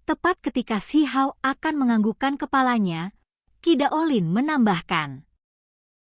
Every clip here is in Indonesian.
Tepat ketika Si Hao akan menganggukkan kepalanya, Qi Daolin menambahkan,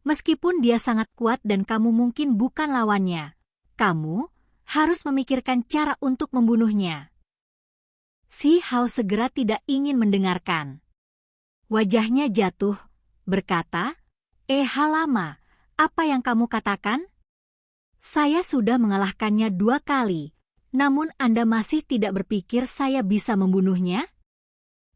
"Meskipun dia sangat kuat dan kamu mungkin bukan lawannya, kamu harus memikirkan cara untuk membunuhnya." Si Hao segera tidak ingin mendengarkan. Wajahnya jatuh, berkata, Halama, apa yang kamu katakan? Saya sudah mengalahkannya 2 kali, namun Anda masih tidak berpikir saya bisa membunuhnya?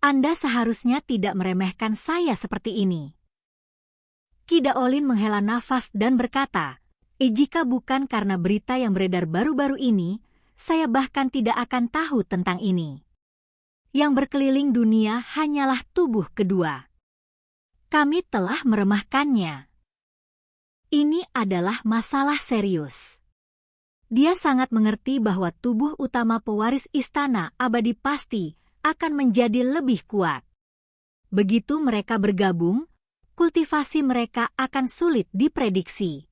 Anda seharusnya tidak meremehkan saya seperti ini." Qi Daolin menghela nafas dan berkata, jika bukan karena berita yang beredar baru-baru ini, saya bahkan tidak akan tahu tentang ini. Yang berkeliling dunia hanyalah tubuh kedua. Kami telah meremehkannya. Ini adalah masalah serius. Dia sangat mengerti bahwa tubuh utama pewaris istana abadi pasti akan menjadi lebih kuat. Begitu mereka bergabung, kultivasi mereka akan sulit diprediksi.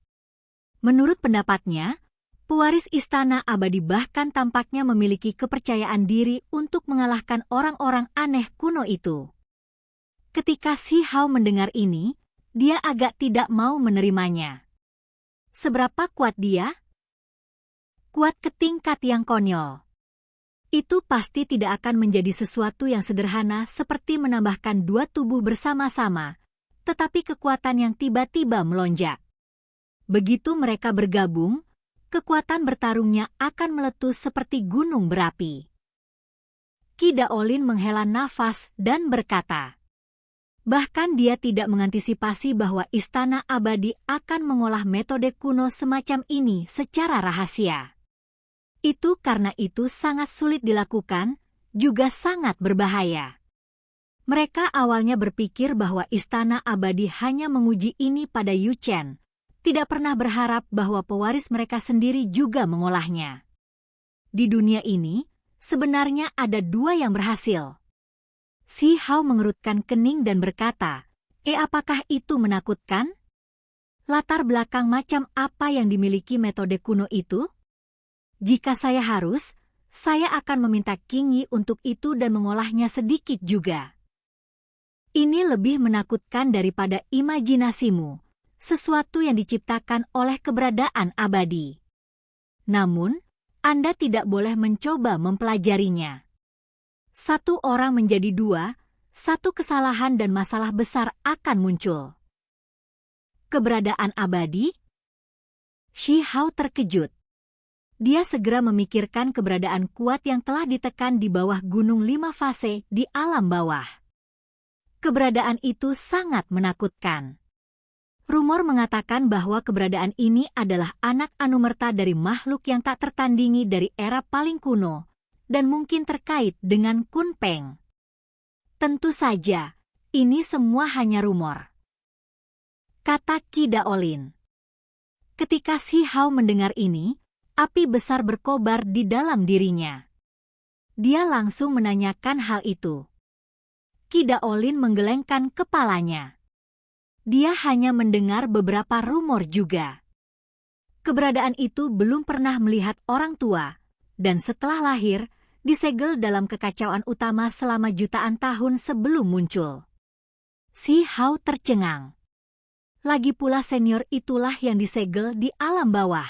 Menurut pendapatnya, pewaris istana abadi bahkan tampaknya memiliki kepercayaan diri untuk mengalahkan orang-orang aneh kuno itu. Ketika Si Hao mendengar ini, dia agak tidak mau menerimanya. Seberapa kuat dia? Kuat ke tingkat yang konyol. Itu pasti tidak akan menjadi sesuatu yang sederhana seperti menambahkan 2 tubuh bersama-sama, tetapi kekuatan yang tiba-tiba melonjak. Begitu mereka bergabung, kekuatan bertarungnya akan meletus seperti gunung berapi. Qi Daolin menghela nafas dan berkata, bahkan dia tidak mengantisipasi bahwa istana abadi akan mengolah metode kuno semacam ini secara rahasia. Itu karena itu sangat sulit dilakukan, juga sangat berbahaya. Mereka awalnya berpikir bahwa istana abadi hanya menguji ini pada Yu Chen, tidak pernah berharap bahwa pewaris mereka sendiri juga mengolahnya. Di dunia ini, sebenarnya ada 2 yang berhasil. Si Hao mengerutkan kening dan berkata, apakah itu menakutkan? Latar belakang macam apa yang dimiliki metode kuno itu? Jika saya harus, saya akan meminta Qing Yi untuk itu dan mengolahnya sedikit juga. Ini lebih menakutkan daripada imajinasimu. Sesuatu yang diciptakan oleh keberadaan abadi. Namun, Anda tidak boleh mencoba mempelajarinya. 1 orang menjadi 2, 1 kesalahan dan masalah besar akan muncul. Keberadaan abadi? Si Hao terkejut. Dia segera memikirkan keberadaan kuat yang telah ditekan di bawah gunung 5 fase di alam bawah. Keberadaan itu sangat menakutkan. Rumor mengatakan bahwa keberadaan ini adalah anak anumerta dari makhluk yang tak tertandingi dari era paling kuno, dan mungkin terkait dengan Kun Peng. Tentu saja, ini semua hanya rumor, kata Qi Daolin. Ketika Si Hao mendengar ini, api besar berkobar di dalam dirinya. Dia langsung menanyakan hal itu. Qi Daolin menggelengkan kepalanya. Dia hanya mendengar beberapa rumor juga. Keberadaan itu belum pernah melihat orang tua, dan setelah lahir, disegel dalam kekacauan utama selama jutaan tahun sebelum muncul. Si Hao tercengang. Lagi pula senior itulah yang disegel di alam bawah.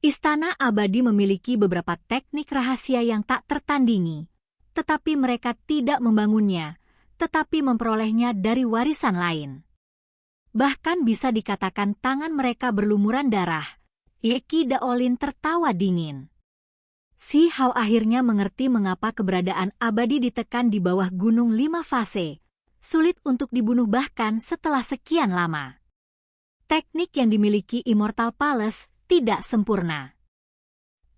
Istana abadi memiliki beberapa teknik rahasia yang tak tertandingi, tetapi mereka tidak membangunnya, tetapi memperolehnya dari warisan lain. Bahkan bisa dikatakan tangan mereka berlumuran darah. Qi Daolin tertawa dingin. Si Hao akhirnya mengerti mengapa keberadaan abadi ditekan di bawah gunung 5 fase, sulit untuk dibunuh bahkan setelah sekian lama. Teknik yang dimiliki Immortal Palace tidak sempurna.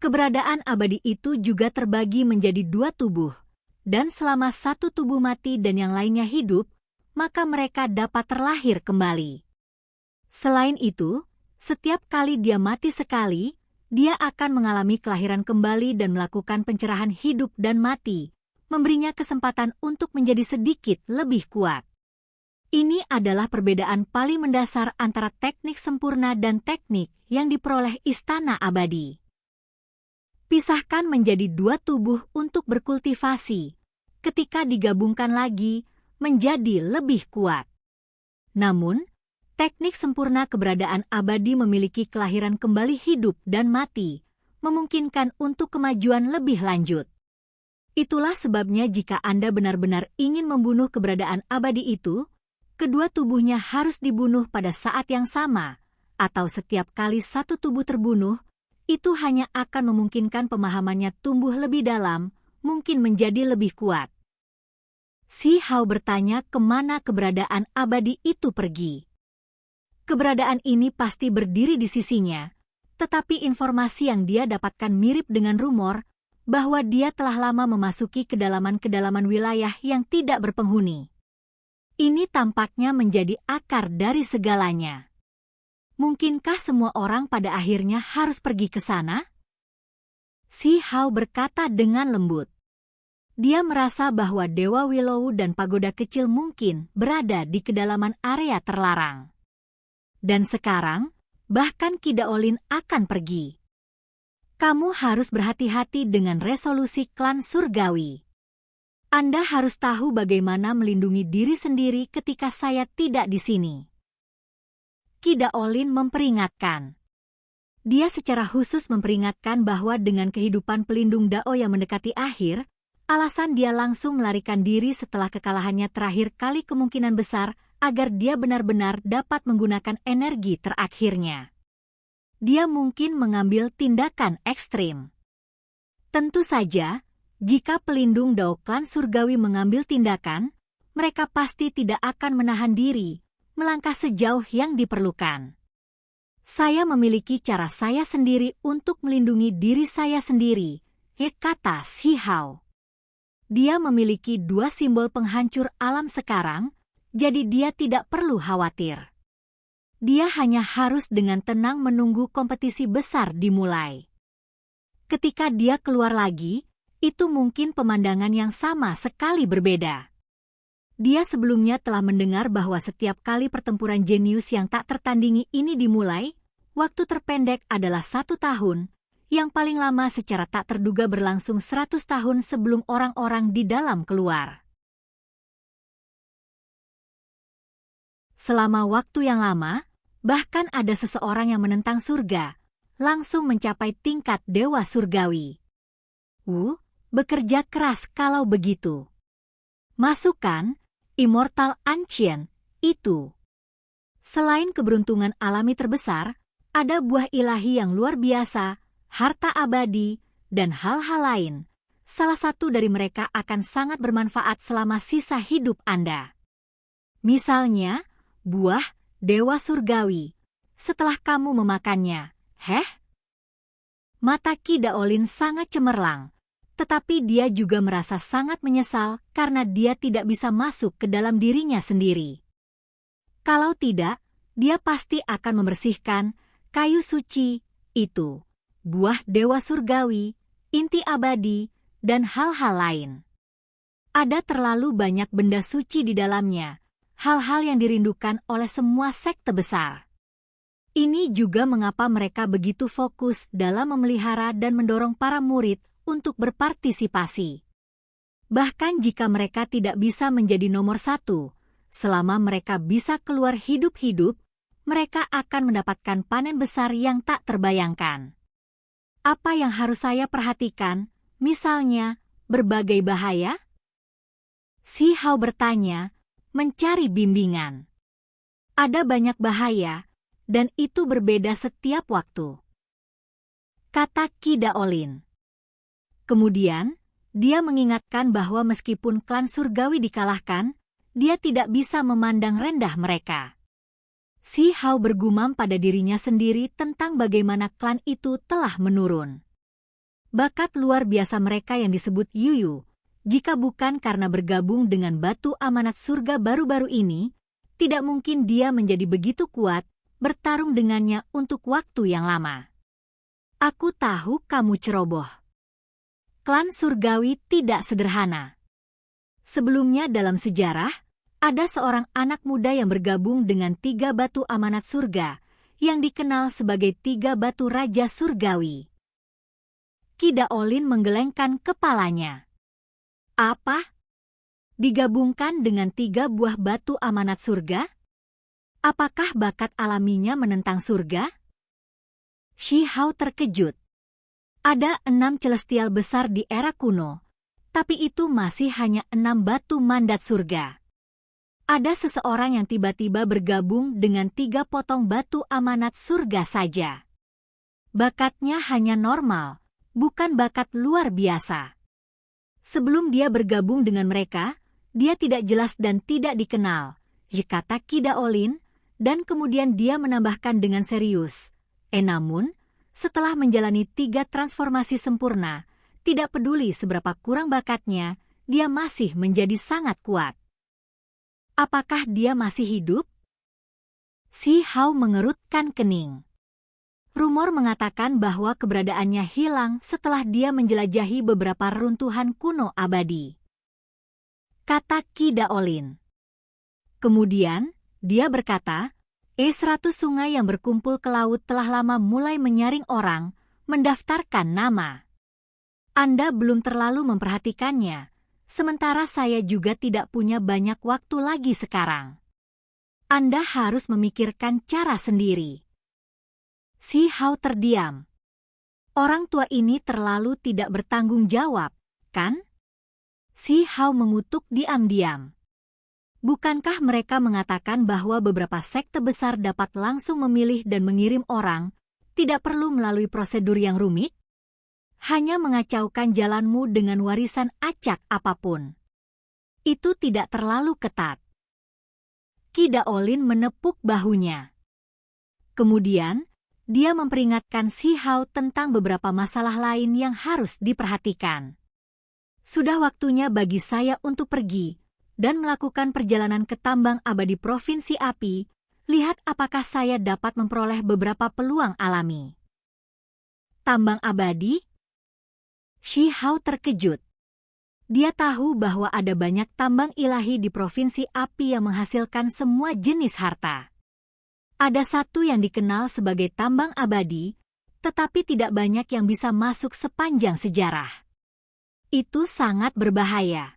Keberadaan abadi itu juga terbagi menjadi 2 tubuh, dan selama 1 tubuh mati dan yang lainnya hidup, maka mereka dapat terlahir kembali. Selain itu, setiap kali dia mati sekali, dia akan mengalami kelahiran kembali dan melakukan pencerahan hidup dan mati, memberinya kesempatan untuk menjadi sedikit lebih kuat. Ini adalah perbedaan paling mendasar antara teknik sempurna dan teknik yang diperoleh istana abadi. Pisahkan menjadi 2 tubuh untuk berkultivasi, ketika digabungkan lagi menjadi lebih kuat. Namun, teknik sempurna keberadaan abadi memiliki kelahiran kembali hidup dan mati, memungkinkan untuk kemajuan lebih lanjut. Itulah sebabnya jika Anda benar-benar ingin membunuh keberadaan abadi itu, kedua tubuhnya harus dibunuh pada saat yang sama, atau setiap kali satu tubuh terbunuh, itu hanya akan memungkinkan pemahamannya tumbuh lebih dalam, mungkin menjadi lebih kuat. Si Hao bertanya kemana keberadaan abadi itu pergi. Keberadaan ini pasti berdiri di sisinya, tetapi informasi yang dia dapatkan mirip dengan rumor bahwa dia telah lama memasuki kedalaman-kedalaman wilayah yang tidak berpenghuni. Ini tampaknya menjadi akar dari segalanya. Mungkinkah semua orang pada akhirnya harus pergi ke sana? Si Hao berkata dengan lembut. Dia merasa bahwa Dewa Willow dan pagoda kecil mungkin berada di kedalaman area terlarang. Dan sekarang, bahkan Kidaolin akan pergi. Kamu harus berhati-hati dengan resolusi klan surgawi. Anda harus tahu bagaimana melindungi diri sendiri ketika saya tidak di sini. Kidaolin memperingatkan. Dia secara khusus memperingatkan bahwa dengan kehidupan pelindung Dao yang mendekati akhir, alasan dia langsung melarikan diri setelah kekalahannya terakhir kali kemungkinan besar agar dia benar-benar dapat menggunakan energi terakhirnya. Dia mungkin mengambil tindakan ekstrim. Tentu saja, jika pelindung Dao klan surgawi mengambil tindakan, mereka pasti tidak akan menahan diri, melangkah sejauh yang diperlukan. Saya memiliki cara saya sendiri untuk melindungi diri saya sendiri, kata Si Hao. Dia memiliki 2 simbol penghancur alam sekarang, jadi dia tidak perlu khawatir. Dia hanya harus dengan tenang menunggu kompetisi besar dimulai. Ketika dia keluar lagi, itu mungkin pemandangan yang sama sekali berbeda. Dia sebelumnya telah mendengar bahwa setiap kali pertempuran jenius yang tak tertandingi ini dimulai, waktu terpendek adalah 1 tahun, yang paling lama secara tak terduga berlangsung 100 tahun sebelum orang-orang di dalam keluar. Selama waktu yang lama, bahkan ada seseorang yang menentang surga, langsung mencapai tingkat dewa surgawi. Bekerja keras kalau begitu. Masukkan, Immortal Ancient, itu. Selain keberuntungan alami terbesar, ada buah ilahi yang luar biasa, harta abadi, dan hal-hal lain. Salah satu dari mereka akan sangat bermanfaat selama sisa hidup Anda. Misalnya, buah Dewa Surgawi. Setelah kamu memakannya, Mata Kidaolin sangat cemerlang, tetapi dia juga merasa sangat menyesal karena dia tidak bisa masuk ke dalam dirinya sendiri. Kalau tidak, dia pasti akan membersihkan kayu suci itu. Buah Dewa Surgawi, inti abadi, dan hal-hal lain. Ada terlalu banyak benda suci di dalamnya, hal-hal yang dirindukan oleh semua sekte besar. Ini juga mengapa mereka begitu fokus dalam memelihara dan mendorong para murid untuk berpartisipasi. Bahkan jika mereka tidak bisa menjadi nomor 1, selama mereka bisa keluar hidup-hidup, mereka akan mendapatkan panen besar yang tak terbayangkan. Apa yang harus saya perhatikan, misalnya, berbagai bahaya? Si Hao bertanya, mencari bimbingan. Ada banyak bahaya, dan itu berbeda setiap waktu. Kata Kidaolin. Kemudian, dia mengingatkan bahwa meskipun klan surgawi dikalahkan, dia tidak bisa memandang rendah mereka. Si Hao bergumam pada dirinya sendiri tentang bagaimana klan itu telah menurun. Bakat luar biasa mereka yang disebut Yuyu, jika bukan karena bergabung dengan batu amanat surga baru-baru ini, tidak mungkin dia menjadi begitu kuat, bertarung dengannya untuk waktu yang lama. Aku tahu kamu ceroboh. Klan surgawi tidak sederhana. Sebelumnya dalam sejarah, ada seorang anak muda yang bergabung dengan 3 batu amanat surga, yang dikenal sebagai 3 batu raja surgawi. Kidaolin menggelengkan kepalanya. Apa? digabungkan dengan 3 buah batu amanat surga? Apakah bakat alaminya menentang surga? Shi Hao terkejut. Ada 6 celestial besar di era kuno, tapi itu masih hanya 6 batu mandat surga. Ada seseorang yang tiba-tiba bergabung dengan 3 potong batu amanat surga saja. Bakatnya hanya normal, bukan bakat luar biasa. Sebelum dia bergabung dengan mereka, dia tidak jelas dan tidak dikenal, kata Qi Daolin, dan kemudian dia menambahkan dengan serius. Namun, setelah menjalani 3 transformasi sempurna, tidak peduli seberapa kurang bakatnya, dia masih menjadi sangat kuat. Apakah dia masih hidup? Shi Hao mengerutkan kening. Rumor mengatakan bahwa keberadaannya hilang setelah dia menjelajahi beberapa reruntuhan kuno abadi, kata Qi Daolin. Kemudian, dia berkata, 100 sungai yang berkumpul ke laut telah lama mulai menyaring orang, mendaftarkan nama. Anda belum terlalu memperhatikannya, sementara saya juga tidak punya banyak waktu lagi sekarang. Anda harus memikirkan cara sendiri. Shi Hao terdiam. Orang tua ini terlalu tidak bertanggung jawab, kan? Shi Hao mengutuk diam-diam. Bukankah mereka mengatakan bahwa beberapa sekte besar dapat langsung memilih dan mengirim orang, tidak perlu melalui prosedur yang rumit? Hanya mengacaukan jalanmu dengan warisan acak apapun. Itu tidak terlalu ketat. Qi Daolin menepuk bahunya. Kemudian, dia memperingatkan Shi Hao tentang beberapa masalah lain yang harus diperhatikan. Sudah waktunya bagi saya untuk pergi dan melakukan perjalanan ke tambang abadi Provinsi Api, lihat apakah saya dapat memperoleh beberapa peluang alami. Tambang abadi? Shi Hao terkejut. Dia tahu bahwa ada banyak tambang ilahi di Provinsi Api yang menghasilkan semua jenis harta. Ada satu yang dikenal sebagai tambang abadi, tetapi tidak banyak yang bisa masuk sepanjang sejarah. Itu sangat berbahaya.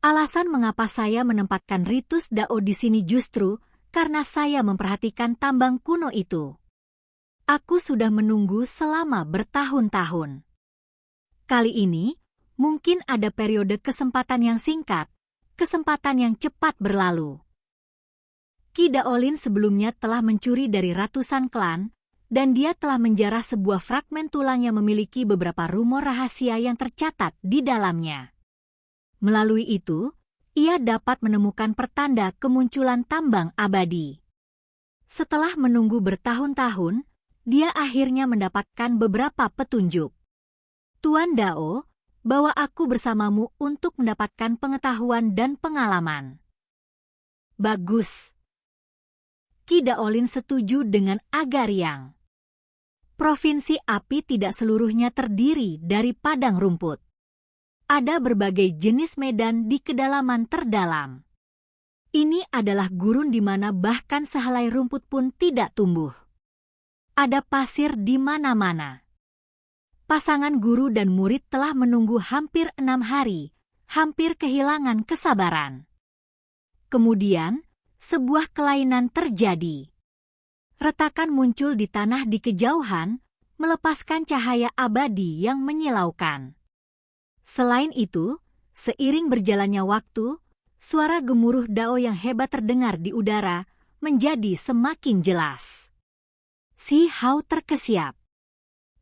Alasan mengapa saya menempatkan ritus Dao di sini justru karena saya memperhatikan tambang kuno itu. Aku sudah menunggu selama bertahun-tahun. Kali ini, mungkin ada periode kesempatan yang singkat, kesempatan yang cepat berlalu. Qi Daolin sebelumnya telah mencuri dari ratusan klan, dan dia telah menjarah sebuah fragmen tulang yang memiliki beberapa rumor rahasia yang tercatat di dalamnya. Melalui itu, ia dapat menemukan pertanda kemunculan tambang abadi. Setelah menunggu bertahun-tahun, dia akhirnya mendapatkan beberapa petunjuk. Tuan Dao, bawa aku bersamamu untuk mendapatkan pengetahuan dan pengalaman. Bagus. Qi Daolin setuju dengan agak riang. Provinsi Api tidak seluruhnya terdiri dari padang rumput. Ada berbagai jenis medan di kedalaman terdalam. Ini adalah gurun di mana bahkan sehelai rumput pun tidak tumbuh. Ada pasir di mana-mana. Pasangan guru dan murid telah menunggu hampir 6 hari, hampir kehilangan kesabaran. Kemudian, sebuah kelainan terjadi. Retakan muncul di tanah di kejauhan, melepaskan cahaya abadi yang menyilaukan. Selain itu, seiring berjalannya waktu, suara gemuruh Dao yang hebat terdengar di udara menjadi semakin jelas. Shi Hao terkesiap.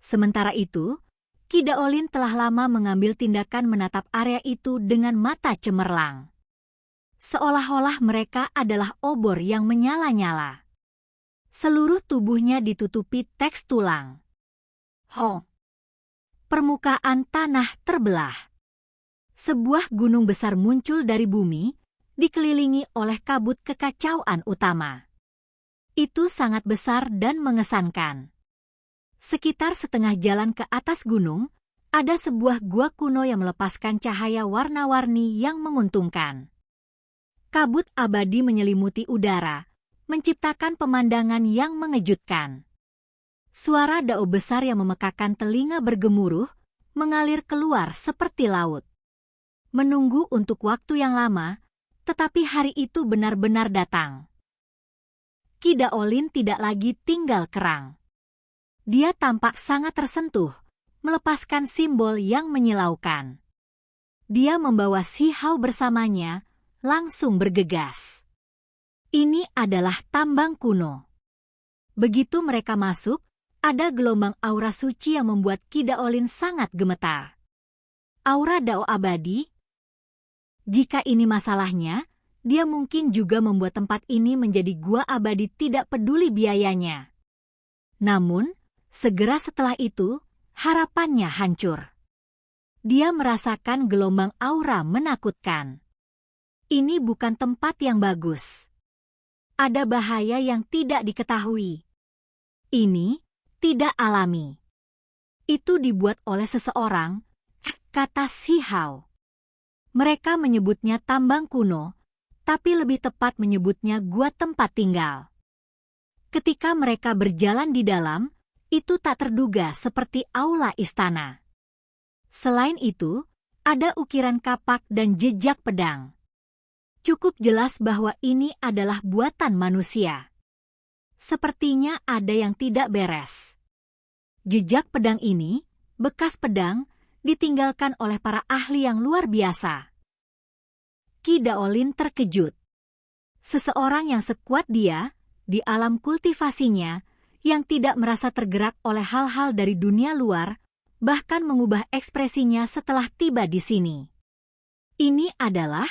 Sementara itu, Qi Daolin telah lama mengambil tindakan menatap area itu dengan mata cemerlang. Seolah-olah mereka adalah obor yang menyala-nyala. Seluruh tubuhnya ditutupi teks tulang. Ho! Permukaan tanah terbelah. Sebuah gunung besar muncul dari bumi, dikelilingi oleh kabut kekacauan utama. Itu sangat besar dan mengesankan. Sekitar setengah jalan ke atas gunung, ada sebuah gua kuno yang melepaskan cahaya warna-warni yang menguntungkan. Kabut abadi menyelimuti udara, menciptakan pemandangan yang mengejutkan. Suara Dao besar yang memekakan telinga bergemuruh, mengalir keluar seperti laut. menunggu untuk waktu yang lama, tetapi hari itu benar-benar datang. Qi Daolin tidak lagi tinggal kerang. Dia tampak sangat tersentuh, melepaskan simbol yang menyilaukan. Dia membawa Si Hao bersamanya, langsung bergegas. Ini adalah tambang kuno. Begitu mereka masuk, ada gelombang aura suci yang membuat Qi Daolin sangat gemetar. Aura Dao abadi? Jika ini masalahnya, dia mungkin juga membuat tempat ini menjadi gua abadi tidak peduli biayanya. Namun, segera setelah itu, harapannya hancur. Dia merasakan gelombang aura menakutkan. Ini bukan tempat yang bagus. Ada bahaya yang tidak diketahui. Ini tidak alami. Itu dibuat oleh seseorang, kata Si Hao. Mereka menyebutnya tambang kuno, tapi lebih tepat menyebutnya gua tempat tinggal. Ketika mereka berjalan di dalam, itu tak terduga seperti aula istana. Selain itu, ada ukiran kapak dan jejak pedang. Cukup jelas bahwa ini adalah buatan manusia. Sepertinya ada yang tidak beres. Jejak pedang ini, bekas pedang, ditinggalkan oleh para ahli yang luar biasa. Qi Daolin terkejut. Seseorang yang sekuat dia, di alam kultivasinya, yang tidak merasa tergerak oleh hal-hal dari dunia luar, bahkan mengubah ekspresinya setelah tiba di sini. Ini adalah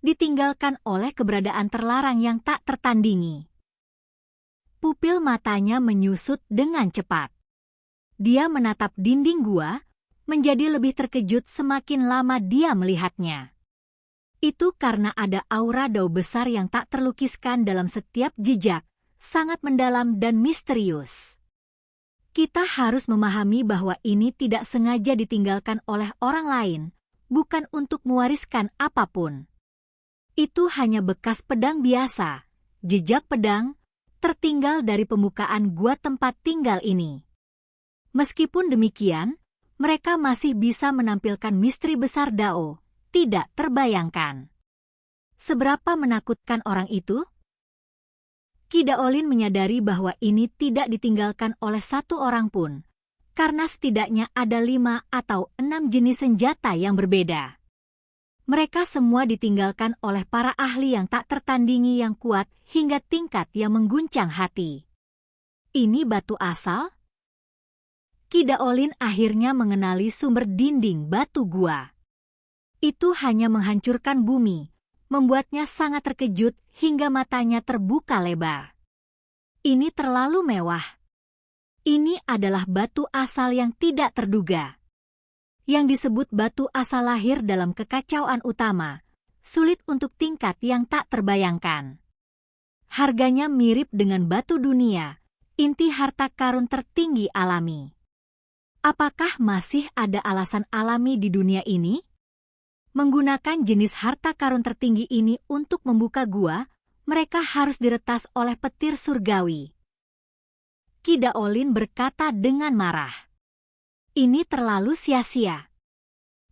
ditinggalkan oleh keberadaan terlarang yang tak tertandingi. Pupil matanya menyusut dengan cepat. Dia menatap dinding gua, menjadi lebih terkejut semakin lama dia melihatnya. Itu karena ada aura dao besar yang tak terlukiskan dalam setiap jejak, sangat mendalam dan misterius. Kita harus memahami bahwa ini tidak sengaja ditinggalkan oleh orang lain, bukan untuk mewariskan apapun. Itu hanya bekas pedang biasa, jejak pedang, tertinggal dari pembukaan gua tempat tinggal ini. Meskipun demikian, mereka masih bisa menampilkan misteri besar Dao, tidak terbayangkan. Seberapa menakutkan orang itu? Qi Daolin menyadari bahwa ini tidak ditinggalkan oleh satu orang pun, karena setidaknya ada 5 atau 6 jenis senjata yang berbeda. Mereka semua ditinggalkan oleh para ahli yang tak tertandingi yang kuat hingga tingkat yang mengguncang hati. Ini batu asal? Qi Daolin akhirnya mengenali sumber dinding batu gua. Itu hanya menghancurkan bumi, membuatnya sangat terkejut hingga matanya terbuka lebar. Ini terlalu mewah. Ini adalah batu asal yang tidak terduga. Yang disebut batu asal lahir dalam kekacauan utama, sulit untuk tingkat yang tak terbayangkan. Harganya mirip dengan batu dunia, inti harta karun tertinggi alami. Apakah masih ada alasan alami di dunia ini? Menggunakan jenis harta karun tertinggi ini untuk membuka gua, mereka harus diretas oleh petir surgawi. Qi Daolin berkata dengan marah. Ini terlalu sia-sia.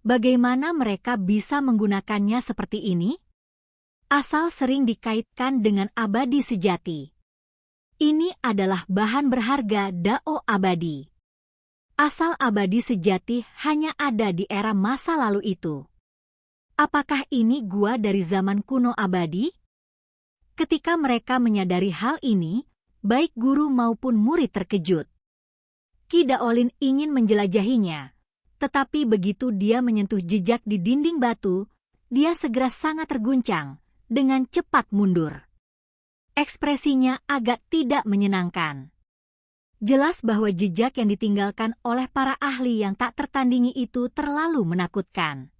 Bagaimana mereka bisa menggunakannya seperti ini? Asal sering dikaitkan dengan abadi sejati. Ini adalah bahan berharga Dao abadi. Asal abadi sejati hanya ada di era masa lalu itu. Apakah ini gua dari zaman kuno abadi? Ketika mereka menyadari hal ini, baik guru maupun murid terkejut. Qi Daolin ingin menjelajahinya, tetapi begitu dia menyentuh jejak di dinding batu, dia segera sangat terguncang, dengan cepat mundur. Ekspresinya agak tidak menyenangkan. Jelas bahwa jejak yang ditinggalkan oleh para ahli yang tak tertandingi itu terlalu menakutkan.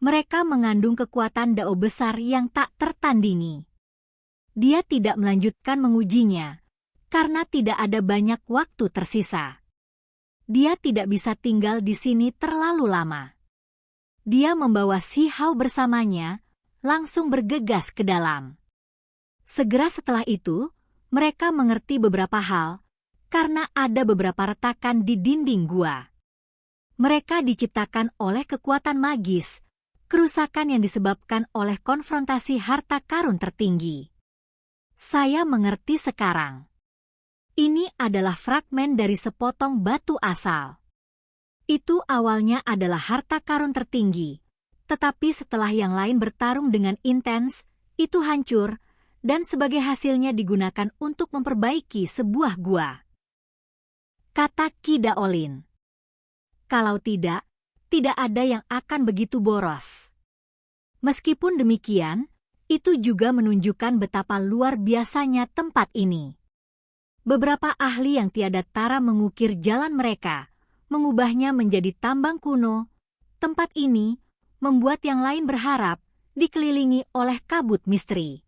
Mereka mengandung kekuatan Dao besar yang tak tertandingi. Dia tidak melanjutkan mengujinya, karena tidak ada banyak waktu tersisa. Dia tidak bisa tinggal di sini terlalu lama. Dia membawa Si Hao bersamanya, langsung bergegas ke dalam. Segera setelah itu, mereka mengerti beberapa hal, karena ada beberapa retakan di dinding gua. Mereka diciptakan oleh kekuatan magis, kerusakan yang disebabkan oleh konfrontasi harta karun tertinggi. Saya mengerti sekarang. Ini adalah fragmen dari sepotong batu asal. Itu awalnya adalah harta karun tertinggi, tetapi setelah yang lain bertarung dengan intens, itu hancur, dan sebagai hasilnya digunakan untuk memperbaiki sebuah gua. Kata Ki Daolin. Kalau tidak ada yang akan begitu boros. Meskipun demikian, itu juga menunjukkan betapa luar biasanya tempat ini. Beberapa ahli yang tiada tara mengukir jalan mereka, mengubahnya menjadi tambang kuno. Tempat ini membuat yang lain berharap dikelilingi oleh kabut misteri.